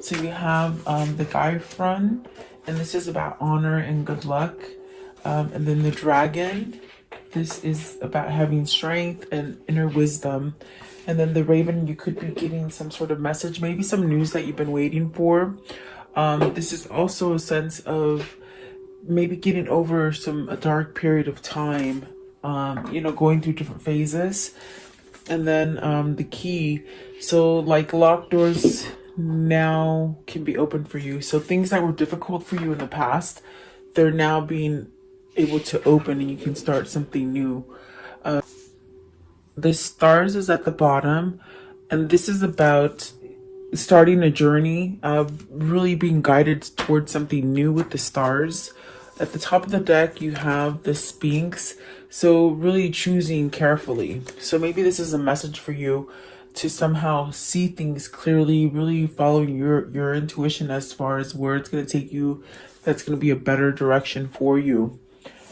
So you have the guy front, and this is about honor and good luck. And then the dragon, this is about having strength and inner wisdom. And then the raven, you could be getting some sort of message, maybe some news that you've been waiting for. This is also a sense of maybe getting over a dark period of time, going through different phases. And then the key, so like locked doors now can be open for you. So things that were difficult for you in the past, they're now being able to open and you can start something new. The stars is at the bottom, and this is about starting a journey of really being guided towards something new with the stars. At the top of the deck, you have the Sphinx, so really choosing carefully. So maybe this is a message for you to somehow see things clearly, really following your intuition as far as where it's going to take you. That's going to be a better direction for you.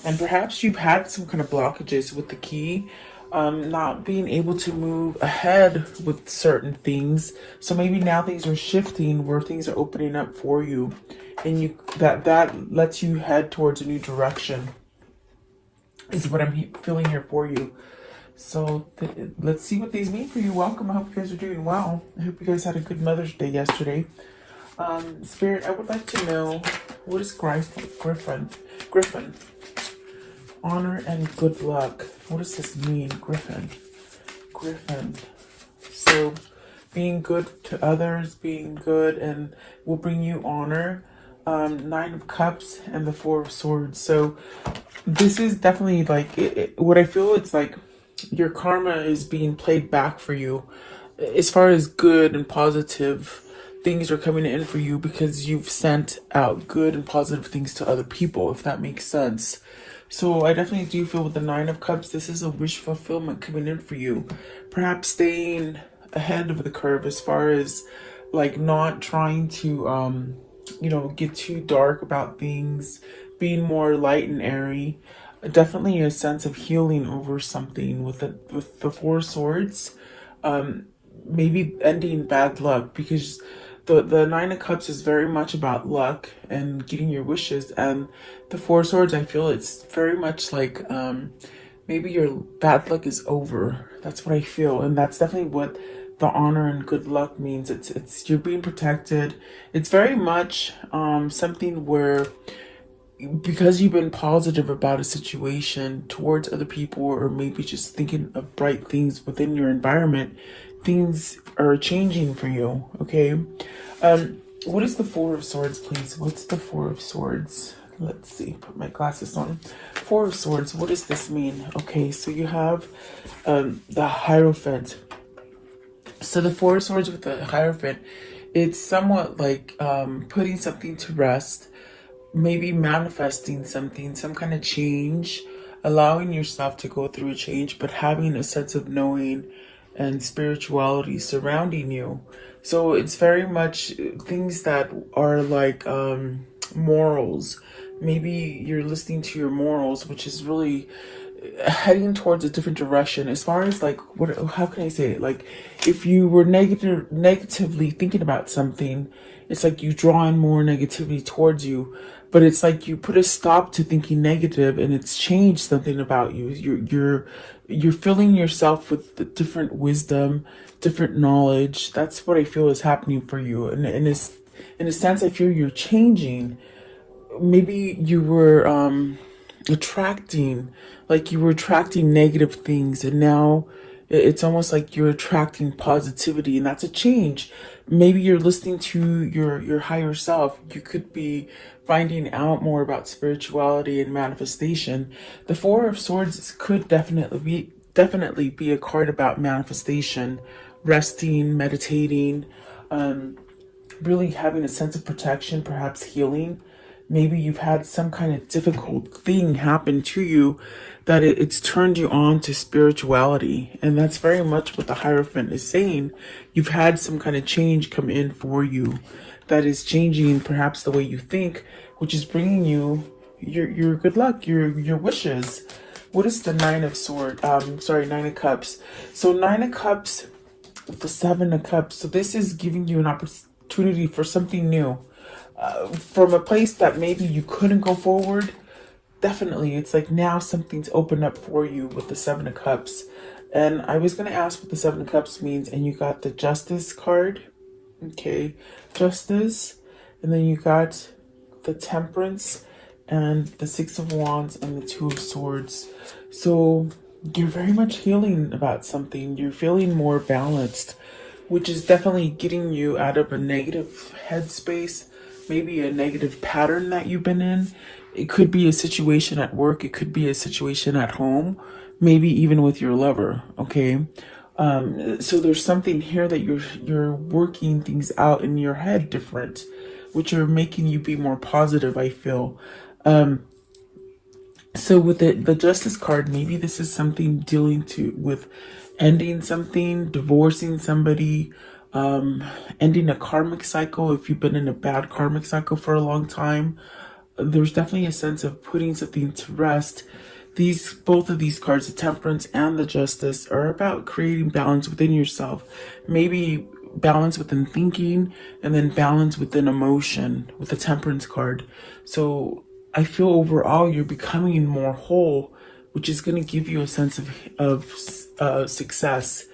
And perhaps you've had some kind of blockages with the key, not being able to move ahead with certain things. So maybe now things are shifting where things are opening up for you, and that lets you head towards a new direction. Is what I'm feeling here for you. So let's see what these mean for you. Welcome. I hope you guys are doing well. I hope you guys had a good Mother's Day yesterday. Spirit, I would like to know, what is Griffin? Honor and good luck. What does this mean, Griffin? So being good to others, being good, and will bring you honor. Nine of Cups and the Four of Swords. So this is definitely like what I feel. It's like your karma is being played back for you. As far as good and positive things are coming in for you because you've sent out good and positive things to other people, if that makes sense. So I definitely do feel with the Nine of Cups, this is a wish fulfillment coming in for you. Perhaps staying ahead of the curve as far as like not trying to, get too dark about things, being more light and airy. Definitely a sense of healing over something with the Four of Swords. Maybe ending bad luck, because the Nine of Cups is very much about luck and getting your wishes, and the Four of Swords, I feel it's very much like maybe your bad luck is over. That's what I feel, and that's definitely what the honor and good luck means. It's you're being protected. It's very much something where, because you've been positive about a situation towards other people, or maybe just thinking of bright things within your environment, things are changing for you. Okay. What is the Four of Swords, please? What's the Four of Swords? Let's see, put my glasses on. Four of Swords, what does this mean? Okay, so you have the Hierophant. So the Four of Swords with the Hierophant, it's somewhat like putting something to rest, maybe manifesting something, some kind of change, allowing yourself to go through a change, but having a sense of knowing and spirituality surrounding you. So it's very much things that are like morals. Maybe you're listening to your morals, which is really heading towards a different direction. As far as like, what, how can I say it? Like, if you were negatively thinking about something, it's like you draw in more negativity towards you. But it's like you put a stop to thinking negative, and it's changed something about you. You're filling yourself with the different wisdom, different knowledge. That's what I feel is happening for you. And in a sense, I feel you're changing. Maybe you were attracting, like you were attracting negative things, and now it's almost like you're attracting positivity, and that's a change. Maybe you're listening to your higher self. You could be finding out more about spirituality and manifestation. The Four of Swords could definitely be a card about manifestation, resting, meditating, really having a sense of protection, perhaps healing. Maybe you've had some kind of difficult thing happen to you that it's turned you on to spirituality. And that's very much what the Hierophant is saying. You've had some kind of change come in for you that is changing perhaps the way you think, which is bringing you your good luck, your wishes. What is the Nine of Cups? So Nine of Cups with the Seven of Cups. So this is giving you an opportunity opportunity for something new, from a place that maybe you couldn't go forward. Definitely, it's like now something's opened up for you with the Seven of Cups. And I was going to ask what the Seven of Cups means, and you got the Justice card. Okay, Justice. And then you got the Temperance and the Six of Wands and the Two of Swords. So you're very much healing about something. You're feeling more balanced, which is definitely getting you out of a negative headspace, maybe a negative pattern that you've been in. It could be a situation at work, it could be a situation at home, maybe even with your lover, okay? So there's something here that you're working things out in your head different, which are making you be more positive, I feel. So with the Justice card, maybe this is something dealing with ending something, divorcing somebody, ending a karmic cycle. If you've been in a bad karmic cycle for a long time, there's definitely a sense of putting something to rest. Both of these cards, the Temperance and the Justice, are about creating balance within yourself. Maybe balance within thinking, and then balance within emotion with the Temperance card. So I feel overall you're becoming more whole, which is going to give you a sense of success,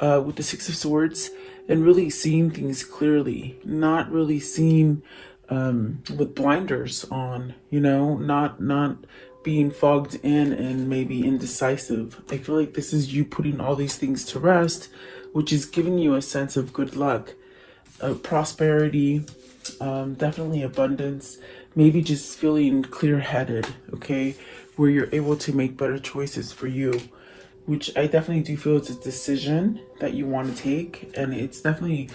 with the Six of Swords, and really seeing things clearly, not really seeing with blinders on, not being fogged in and maybe indecisive. I feel like this is you putting all these things to rest, which is giving you a sense of good luck, prosperity, definitely abundance, maybe just feeling clear-headed, okay, where you're able to make better choices for you, which I definitely do feel it's a decision that you want to take, and it's definitely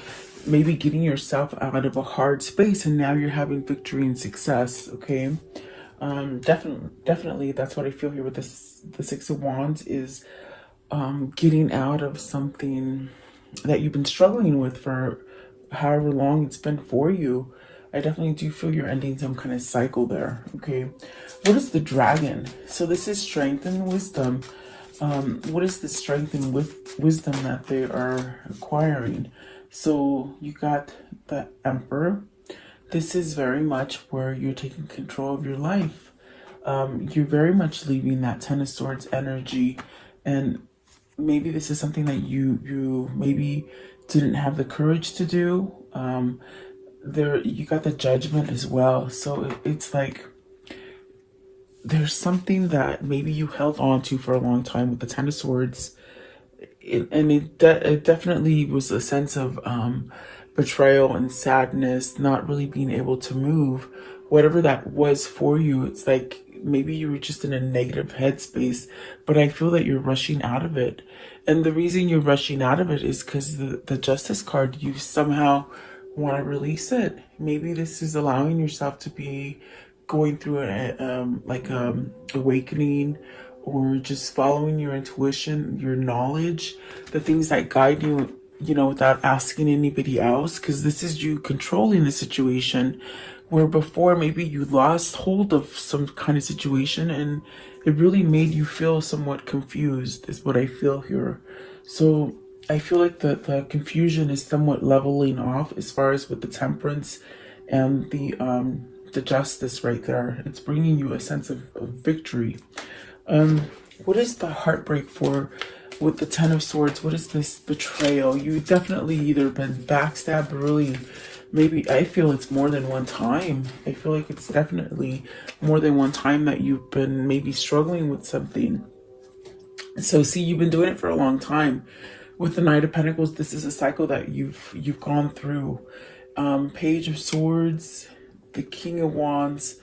maybe getting yourself out of a hard space, and now you're having victory and success, okay? Definitely that's what I feel here with the Six of Wands is getting out of something that you've been struggling with for however long it's been for you. I definitely do feel you're ending some kind of cycle there, okay? What is the Dragon? So this is strength and wisdom. What is the strength and wisdom that they are acquiring? So you got the Emperor. This is very much where you're taking control of your life. You're very much leaving that Ten of Swords energy, and maybe this is something that you maybe didn't have the courage to do. You got the Judgment as well. So it's like there's something that maybe you held on to for a long time with the Ten of Swords. It definitely was a sense of betrayal and sadness, not really being able to move. Whatever that was for you, it's like maybe you were just in a negative headspace, but I feel that you're rushing out of it. And the reason you're rushing out of it is because the Justice card, you somehow want to release it. Maybe this is allowing yourself to be going through awakening, or just following your intuition, your knowledge, the things that guide you, without asking anybody else, because this is you controlling the situation, where before maybe you lost hold of some kind of situation and it really made you feel somewhat confused, is what I feel here. So I feel like the confusion is somewhat leveling off as far as with the Temperance and the Justice right there. It's bringing you a sense of victory. What is the heartbreak for with the Ten of Swords? What is this betrayal? You definitely either been backstabbed, really, maybe I feel it's more than one time. I feel like it's definitely more than one time that you've been maybe struggling with something. So see, you've been doing it for a long time. With the Knight of Pentacles, this is a cycle that you've gone through. Page of Swords, the King of Wands,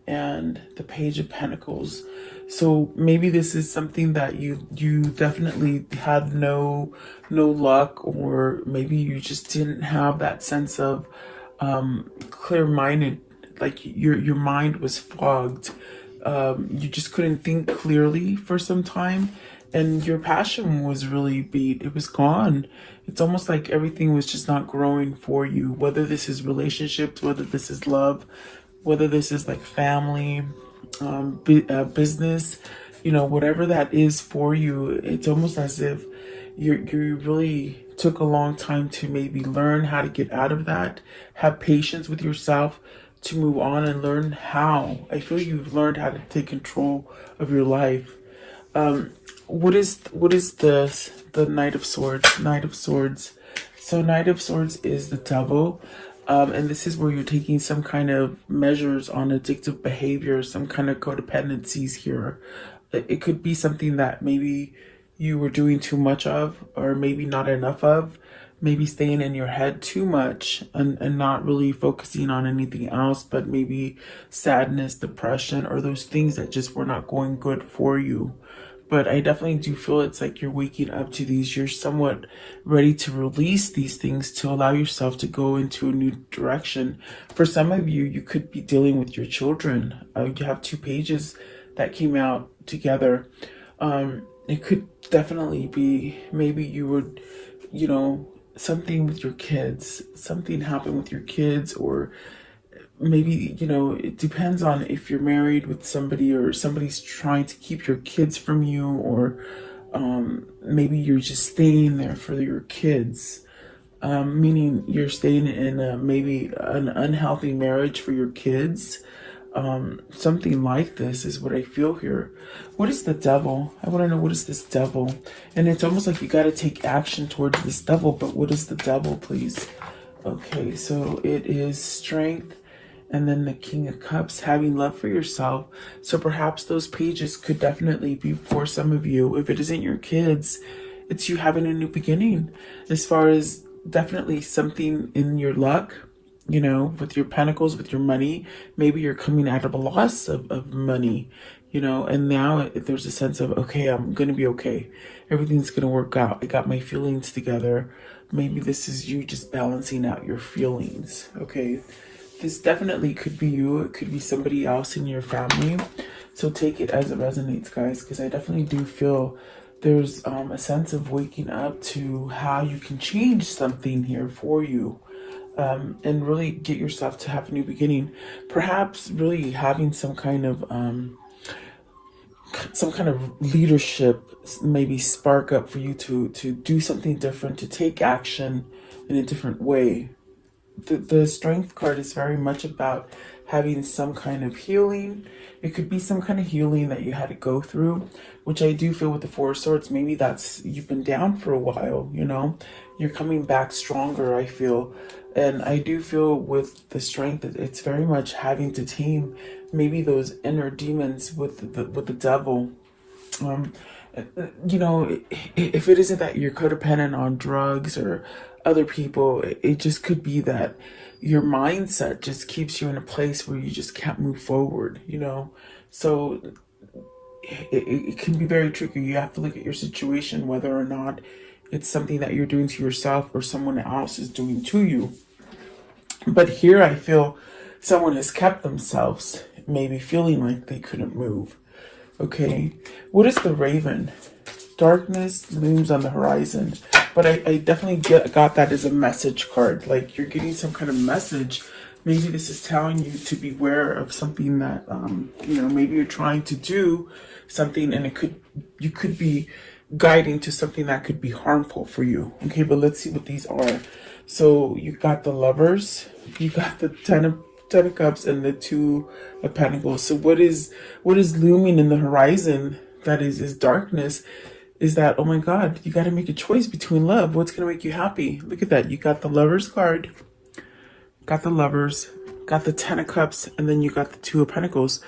and the Page of Pentacles. So maybe this is something that you definitely had no luck, or maybe you just didn't have that sense of clear-minded, like your mind was fogged. You just couldn't think clearly for some time, and your passion was really beat. It was gone. It's almost like everything was just not growing for you, whether this is relationships, whether this is love, whether this is like family, business, whatever that is for you. It's almost as if you're really took a long time to maybe learn how to get out of that, have patience with yourself to move on and learn how. I feel you've learned how to take control of your life. What is the Knight of Swords? Knight of Swords. So Knight of Swords is the devil. And this is where you're taking some kind of measures on addictive behavior, some kind of codependencies here. It could be something that maybe you were doing too much of, or maybe not enough of, maybe staying in your head too much and not really focusing on anything else, but maybe sadness, depression, or those things that just were not going good for you. But I definitely do feel it's like you're waking up to these. You're somewhat ready to release these things to allow yourself to go into a new direction. For some of you, you could be dealing with your children. You have two pages that came out together. It could definitely be maybe you would, something with your kids, something happened with your kids, or maybe, it depends on if you're married with somebody or somebody's trying to keep your kids from you, or maybe you're just staying there for your kids, meaning you're staying in maybe an unhealthy marriage for your kids. Something like this is what I feel here. What is the devil? I want to know, what is this devil? And it's almost like you got to take action towards this devil, but what is the devil, please? Okay, so it is strength, and then the King of Cups, having love for yourself. So perhaps those pages could definitely be for some of you. If it isn't your kids, it's you having a new beginning. As far as definitely something in your luck, with your pentacles, with your money. Maybe you're coming out of a loss of money, and now there's a sense of, okay, I'm going to be okay. Everything's going to work out. I got my feelings together. Maybe this is you just balancing out your feelings, okay? This definitely could be you. It could be somebody else in your family. So take it as it resonates, guys, because I definitely do feel there's a sense of waking up to how you can change something here for you. And really get yourself to have a new beginning. Perhaps really having some kind of leadership maybe spark up for you to do something different, to take action in a different way. The Strength card is very much about having some kind of healing. It could be some kind of healing that you had to go through, which I do feel with the Four of Swords. Maybe that's, you've been down for a while, you're coming back stronger, I feel. And I do feel with the Strength that it's very much having to tame maybe those inner demons with the devil. If it isn't that you're codependent on drugs or other people, it just could be that your mindset just keeps you in a place where you just can't move forward, So it can be very tricky. You have to look at your situation, whether or not it's something that you're doing to yourself or someone else is doing to you. But here I feel someone has kept themselves maybe feeling like they couldn't move. Okay, what is the Raven? Darkness looms on the horizon. But I definitely got that as a message card. Like you're getting some kind of message. Maybe this is telling you to beware of something that, maybe you're trying to do something, and you could be guiding to something that could be harmful for you. Okay, but let's see what these are. So you got the Lovers, you got the Ten of Cups, and the Two of Pentacles. So what is looming in the horizon that is darkness is that, oh my God, you got to make a choice between love. What's going to make you happy? Look at that. You got the Lovers card, got the Lovers, got the Ten of Cups, and then you got the Two of Pentacles.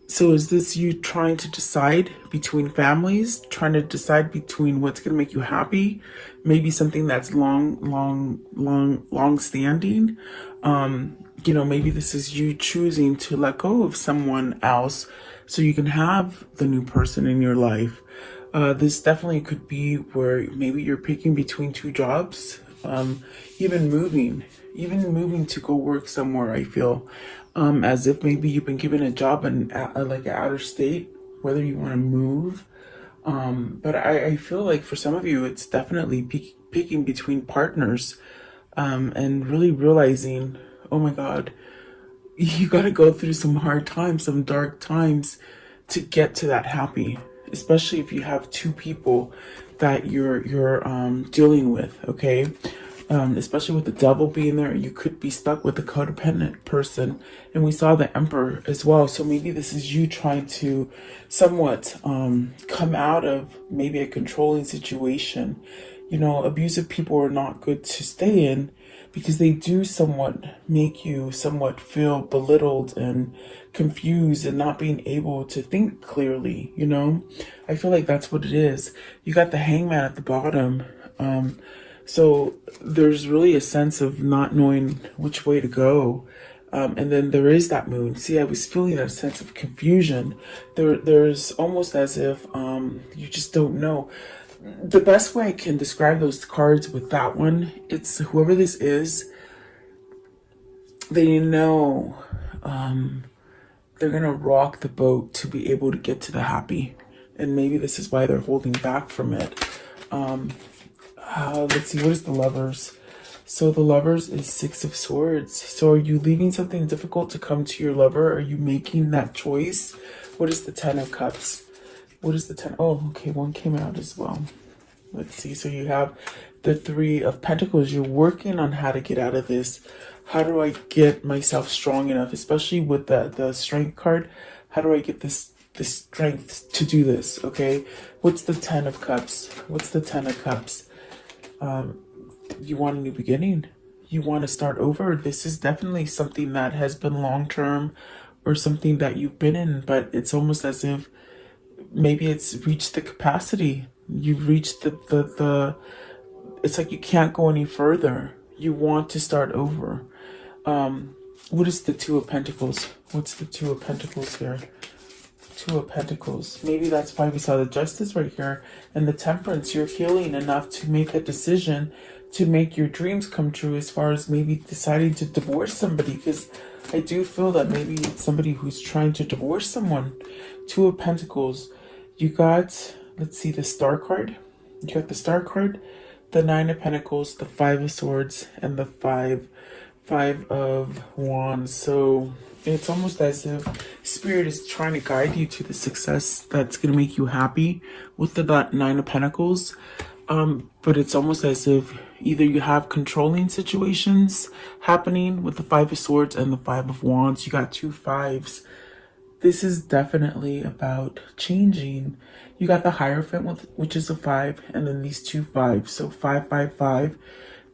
So is this you trying to decide between families, trying to decide between what's going to make you happy? Maybe something that's long standing. Maybe this is you choosing to let go of someone else so you can have the new person in your life. This definitely could be where maybe you're picking between two jobs, even moving to go work somewhere. I feel as if maybe you've been given a job in like outer state, whether you want to move. But I feel like for some of you, it's definitely picking between partners, and really realizing, oh my God, you got to go through some hard times, some dark times to get to that happy. Especially if you have two people that you're dealing with, okay? Especially with the devil being there, you could be stuck with a codependent person. And we saw the emperor as well. So maybe this is you trying to somewhat come out of maybe a controlling situation. You know, abusive people are not good to stay in because they do somewhat make you somewhat feel belittled and confused and not being able to think clearly, you know? I feel like that's what it is. You got the hangman at the bottom. So there's really a sense of not knowing which way to go. And then there is that moon. See, I was feeling a sense of confusion. There's almost as if you just don't know. The best way I can describe those cards with that one, it's whoever this is, they know they're going to rock the boat to be able to get to the happy. And maybe this is why they're holding back from it. Let's see, what is the lovers? So the lovers is 6 of swords. So are you leaving something difficult to come to your lover? Are you making that choice? What is the 10 of cups? What is the 10? Oh, okay, one came out as well. Let's see. So you have the 3 of pentacles. You're working on how to get out of this. How do I get myself strong enough? Especially with the strength card. How do I get this strength to do this? Okay. What's the 10 of cups? What's the 10 of cups? You want a new beginning. You want to start over. This is definitely something that has been long-term or something that you've been in, but it's almost as if maybe it's reached the capacity. You've reached the it's like you can't go any further. You want to start over. What is the 2 of Pentacles? What's the 2 of Pentacles here? 2 of Pentacles. Maybe that's why we saw the Justice right here. And the Temperance. You're healing enough to make a decision to make your dreams come true as far as maybe deciding to divorce somebody. Because I do feel that maybe it's somebody who's trying to divorce someone. 2 of Pentacles. You got, let's see, the Star card. You got the Star card, the 9 of Pentacles, the 5 of Swords, and the 5 of Wands. So it's almost as if Spirit is trying to guide you to the success that's going to make you happy with the 9 of Pentacles. But it's almost as if either you have controlling situations happening with the 5 of Swords and the 5 of Wands. You got 2 5s. This is definitely about changing. You got the Hierophant, which is a 5, and then these 2 5s. So 5 5 5.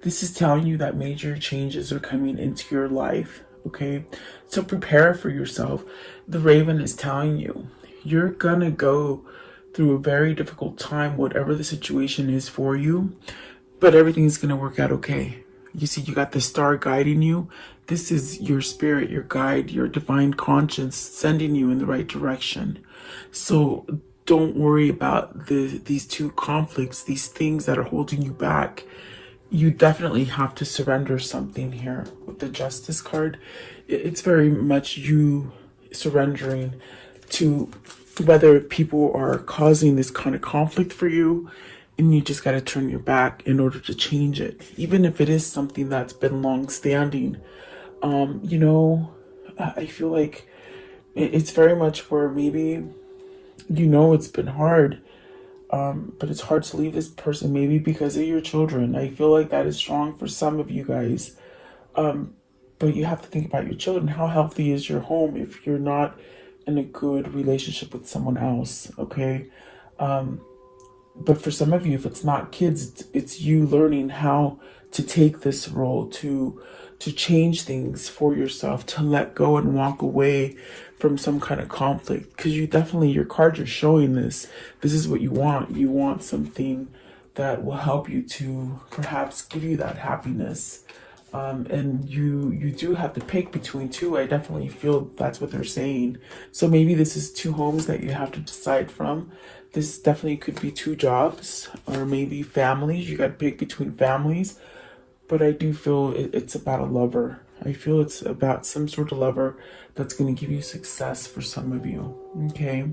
This is telling you that major changes are coming into your life. Okay, so prepare for yourself. The Raven is telling you you're gonna go through a very difficult time, whatever the situation is for you, but everything's gonna work out okay. You see, you got the Star guiding you. This is your spirit, your guide, your divine conscience sending you in the right direction. So don't worry about these 2 conflicts, these things that are holding you back. You definitely have to surrender something here. With the Justice card, it's very much you surrendering to whether people are causing this kind of conflict for you, and you just got to turn your back in order to change it. Even if it is something that's been long standing. You know, I feel like it's very much where maybe, you know, it's been hard. But it's hard to leave this person, maybe because of your children. I feel like that is strong for some of you guys. But you have to think about your children. How healthy is your home if you're not in a good relationship with someone else, okay? But for some of you, if it's not kids, it's you learning how to take this role, to change things for yourself, to let go and walk away from some kind of conflict. Because you definitely, your cards are showing this. This is what you want. You want something that will help you to perhaps give you that happiness. And you do have to pick between 2. I definitely feel that's what they're saying. So maybe this is 2 homes that you have to decide from. This definitely could be 2 jobs, or maybe families. You got to pick between families. But I do feel it's about a lover. I feel it's about some sort of lover that's going to give you success for some of you. Okay.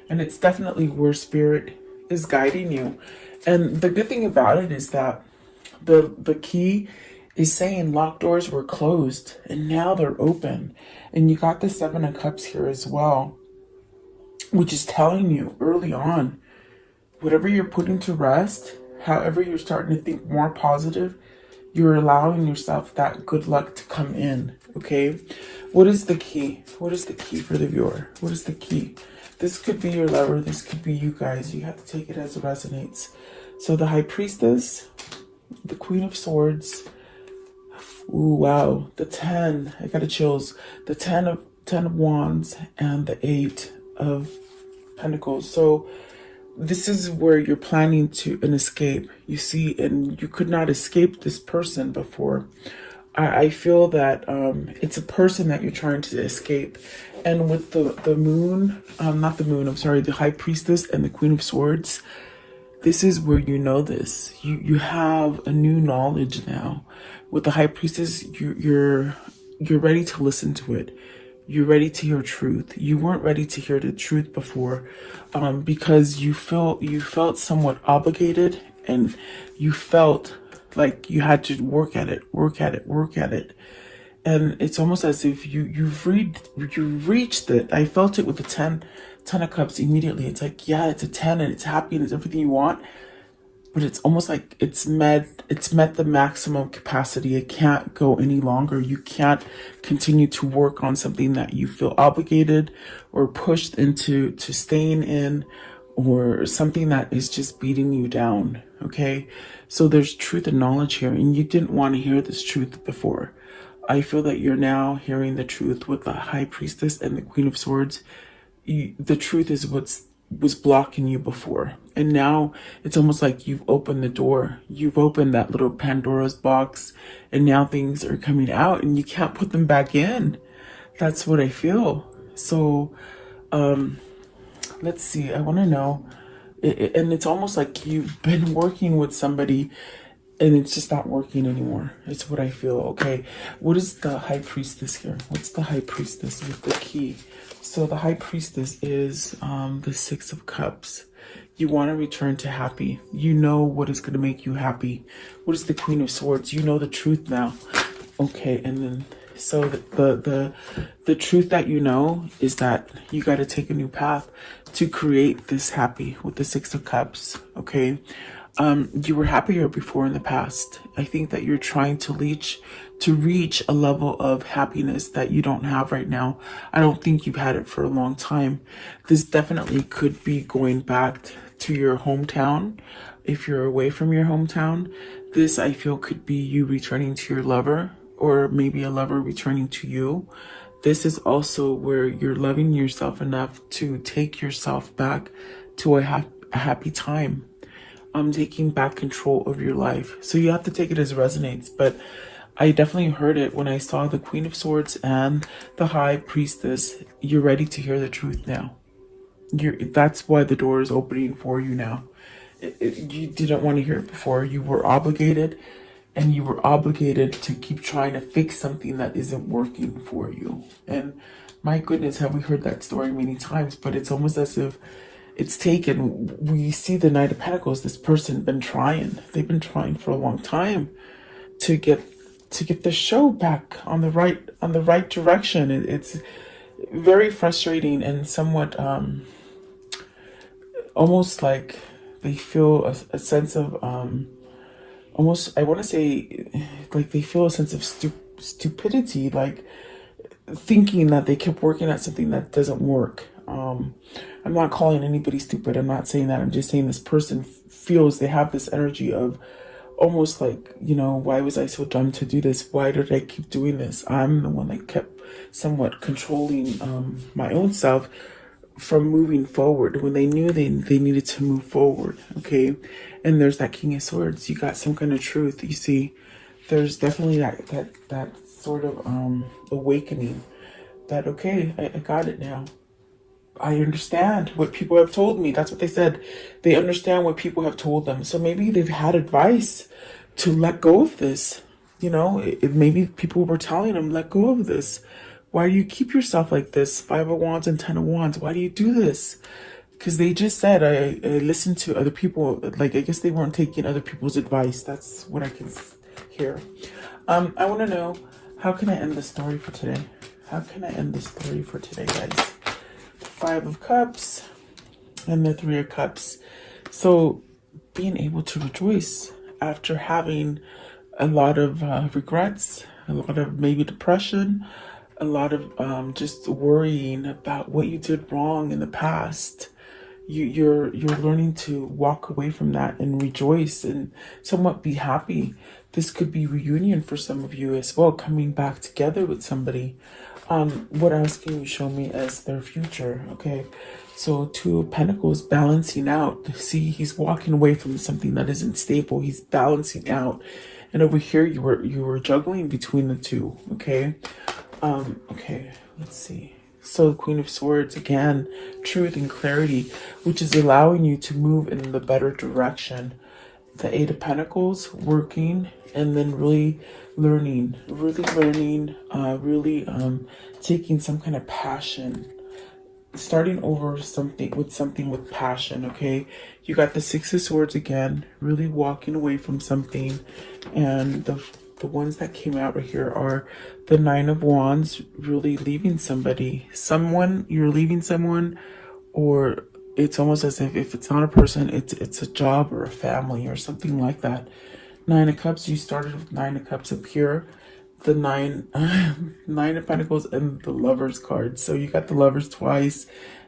And it's definitely where Spirit is guiding you. And the good thing about it is that the key is saying locked doors were closed and now they're open. And you got the 7 of Cups here as well, which is telling you early on, whatever you're putting to rest, however you're starting to think more positive, you're allowing yourself that good luck to come in, okay? What is the key? What is the key for the viewer? What is the key? This could be your lover. This could be you guys. You have to take it as it resonates. So the High Priestess, the Queen of Swords. Ooh, wow. The 10. I got the chills. The 10 of Wands and the 8 of Pentacles. So this is where you're planning to an escape, you see, and you could not escape this person before. I feel that it's a person that you're trying to escape. And with the moon, not the moon, I'm sorry, the High Priestess and the Queen of Swords, this is where you know this. You have a new knowledge now. With the High Priestess, you're ready to listen to it. You're ready to hear truth. You weren't ready to hear the truth before, because you felt somewhat obligated, and you felt like you had to work at it. And it's almost as if you reached it. I felt it with the 10 of Cups immediately. It's like, yeah, it's a 10 and it's happy and it's everything you want. But it's almost like it's met the maximum capacity. It can't go any longer. You can't continue to work on something that you feel obligated or pushed into staying in, or something that is just beating you down. Okay, so there's truth and knowledge here, and you didn't want to hear this truth before. I feel that you're now hearing the truth with the High Priestess and the Queen of Swords. The truth is was blocking you before, and now it's almost like you've opened the door. You've opened that little Pandora's box, and now things are coming out and you can't put them back in. That's what I feel. So let's see, I want to know, and it's almost like you've been working with somebody and it's just not working anymore. It's what I feel. Okay, what is the High Priestess here? What's the High Priestess with the key? So the High Priestess is the 6 of Cups. You want to return to happy. You know what is going to make you happy. What is the Queen of Swords? You know the truth now. Okay, and then so the truth that you know is that you got to take a new path to create this happy with the 6 of Cups. Okay, you were happier before in the past. I think that you're trying to reach a level of happiness that you don't have right now. I don't think you've had it for a long time. This definitely could be going back to your hometown. If you're away from your hometown, this I feel could be you returning to your lover, or maybe a lover returning to you. This is also where you're loving yourself enough to take yourself back to a happy time. Taking back control of your life. So you have to take it as it resonates, but I definitely heard it when I saw the Queen of Swords and the High Priestess. You're ready to hear the truth now. That's why the door is opening for you now. You didn't want to hear it before. You were obligated, and you were obligated to keep trying to fix something that isn't working for you. And my goodness, have we heard that story many times, but it's almost as if it's taken. We see the Knight of Pentacles. This person been trying. They've been trying for a long time to get the show back on the right direction. It's very frustrating and somewhat almost like they feel a sense of almost, I want to say, like they feel a sense of stupidity, like thinking that they kept working at something that doesn't work. I'm not calling anybody stupid. I'm not saying that. I'm just saying this person feels they have this energy of almost like, why was I so dumb to do this? Why did I keep doing this? I'm the one that kept somewhat controlling my own self from moving forward when they knew they needed to move forward. Okay, and there's that King of Swords. You got some kind of truth. You see, there's definitely that sort of awakening that, okay, I got it now. I understand what people have told me. That's what they said. They understand what people have told them. So maybe they've had advice to let go of this. Maybe people were telling them, let go of this. Why do you keep yourself like this? 5 of Wands and 10 of Wands. Why do you do this? Because they just said, I listened to other people. Like, I guess they weren't taking other people's advice. That's what I can hear. I want to know, how can I end the story for today? How can I end the story for today, guys? 5 of Cups and the 3 of Cups. So being able to rejoice after having a lot of regrets, a lot of maybe depression, a lot of just worrying about what you did wrong in the past. You're learning to walk away from that and rejoice and somewhat be happy. This could be reunion for some of you as well, coming back together with somebody. What else can you show me as their future? Okay, so Two of Pentacles, balancing out. See, he's walking away from something that isn't stable. He's balancing out, and over here you were juggling between the two. Okay, okay, let's see. So the Queen of Swords again, truth and clarity, which is allowing you to move in the better direction. The Eight of Pentacles, working, and then really learning, taking some kind of passion, starting over something with passion. Okay, you got the Six of Swords again, really walking away from something, and the ones that came out right here are the Nine of Wands, really leaving somebody, you're leaving someone, or it's almost as if it's not a person, it's a job or a family or something like that. Nine of Cups, you started with Nine of Cups up here, the Nine of Pentacles, and the Lovers card. So you got the Lovers twice,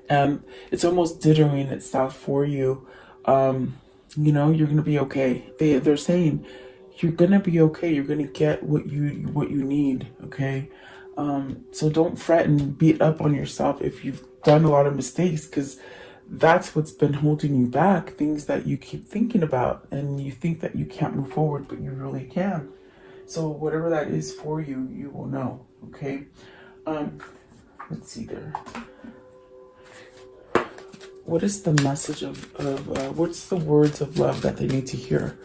and it's almost dithering itself for you. You're gonna be okay. They're saying you're gonna be okay. You're gonna get what you need. Okay. So don't fret and beat up on yourself if you've done a lot of mistakes, because that's what's been holding you back. Things that you keep thinking about, and you think that you can't move forward, but you really can. So whatever that is for you, you will know. Okay. Let's see there. What is the message of what's the words of love that they need to hear?